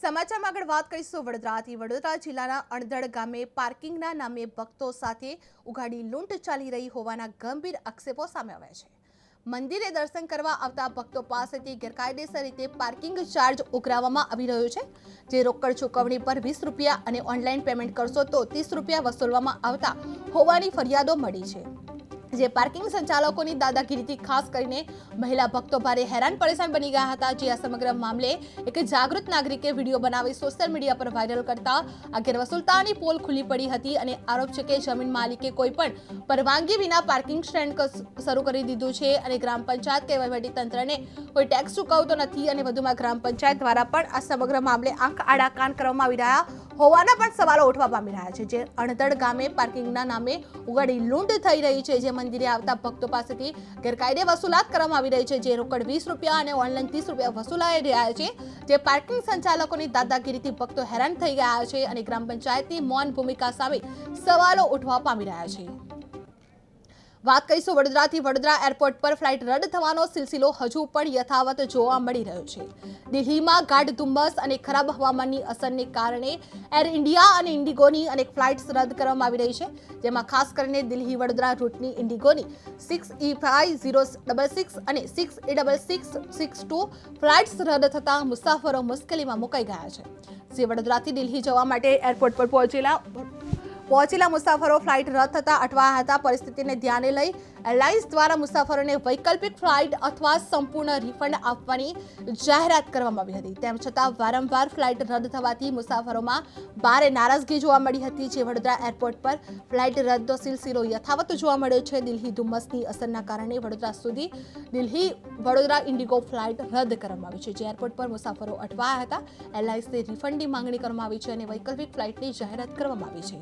સમાચારમાં આગળ વાત કરીશું વડોદરાથી। વડોદરા જિલ્લાના અણધડ ગામે પાર્કિંગના નામે ભક્તો સાથે ઉઘાડી લૂંટ ચાલી રહી હોવાના ગંભીર આક્ષેપો સામે આવ્યા છે। મંદિરે દર્શન કરવા આવતા ભક્તો પાસેથી ગેરકાયદેસર રીતે પાર્કિંગ ચાર્જ ઉઘરાવવામાં આવી રહ્યો છે, જે રોકડ ચૂકવણી પર 20 રૂપિયા અને ઓનલાઈન પેમેન્ટ કરશો તો 30 રૂપિયા વસૂલવામાં આવતા હોવાની ફરિયાદો મળી છે, જે પાર્કિંગ સંચાલકોની દાદાગીરીથી ખાસ કરીને મહિલા ભક્તો ભારે હેરાન પરેશાન બની ગયા હતા। જે આ સમગ્ર મામલે એક જાગૃત નાગરિકે વિડીયો બનાવી સોશિયલ મીડિયા પર વાયરલ કરતા આ ગેરવસૂલતાની પોલ ખુલ્લી પડી હતી અને આરોપ છે કે જમીન માલિકે કોઈ પણ પરવાનગી વિના પાર્કિંગ સ્ટેન્ડ શરૂ કરી દીધું છે અને ગ્રામ પંચાયત કે વહીવટી તંત્રને કોઈ ટેક્સ ચૂકવતો નથી અને વધુમાં ગ્રામ પંચાયત દ્વારા પણ આ સમગ્ર મામલે આંખ આડા કાન કરવામાં આવી રહ્યા હોવાના પણ સવાલો ઉઠવા પામી રહ્યા છે। જે અણધડ ગામે પાર્કિંગના નામે ઉઘાડી લૂંટ થઈ રહી છે, જે મંદિરે આવતા ભક્તો પાસેથી ગેરકાયદે વસૂલાત કરવામાં આવી રહી છે, જે રોકડ 20 રૂપિયા અને ઓનલાઈન 30 રૂપિયા વસૂલાઈ રહ્યા છે, જે પાર્કિંગ સંચાલકોની દાદાગીરીથી ભક્તો હેરાન થઈ ગયા છે અને ગ્રામ પંચાયતની મૌન ભૂમિકા સામે સવાલો ઉઠવા પામી રહ્યા છે। વાત કરીશું વડોદરાથી। વડોદરા એરપોર્ટ પર ફ્લાઇટ રદ થવાનો સિલસિલો હજુ પણ યથાવત જોવા મળી રહ્યો છે। દિલ્હીમાં ગાઢ ધુમ્મસ અને ખરાબ હવામાનની અસરને કારણે એર ઇન્ડિયા અને ઇન્ડિગોની અનેક ફ્લાઇટ્સ રદ કરવામાં આવી રહી છે, જેમાં ખાસ કરીને દિલ્હી વડોદરા રૂટની ઇન્ડિગોની 6E5066 અને 6E6662 ફ્લાઇટ્સ રદ થતાં મુસાફરો મુશ્કેલીમાં મુકાઈ ગયા છે। જે વડોદરાથી દિલ્હી જવા માટે એરપોર્ટ પર પહોંચેલા મુસાફરો ફ્લાઇટ રદ થતા અટવાયા હતા। પરિસ્થિતિને ધ્યાને લઈ એરલાઇન્સ દ્વારા મુસાફરોને વૈકલ્પિક ફ્લાઇટ અથવા સંપૂર્ણ રિફંડ આપવાની જાહેરાત કરવામાં આવી હતી। તેમ છતાં વારંવાર ફ્લાઇટ રદ થવાથી મુસાફરોમાં ભારે નારાજગી જોવા મળી હતી। જે વડોદરા એરપોર્ટ પર ફ્લાઇટ રદનો સિલસિલો યથાવત જોવા મળ્યો છે। દિલ્હી ધુમ્મસની અસરના કારણે વડોદરા સુધી દિલ્હી વડોદરા ઇન્ડિગો ફ્લાઇટ રદ કરવામાં આવી છે। જે એરપોર્ટ પર મુસાફરો અટવાયા હતા, એરલાઇન્સને રિફંડની માંગણી કરવામાં આવી છે અને વૈકલ્પિક ફ્લાઇટની જાહેરાત કરવામાં આવી છે।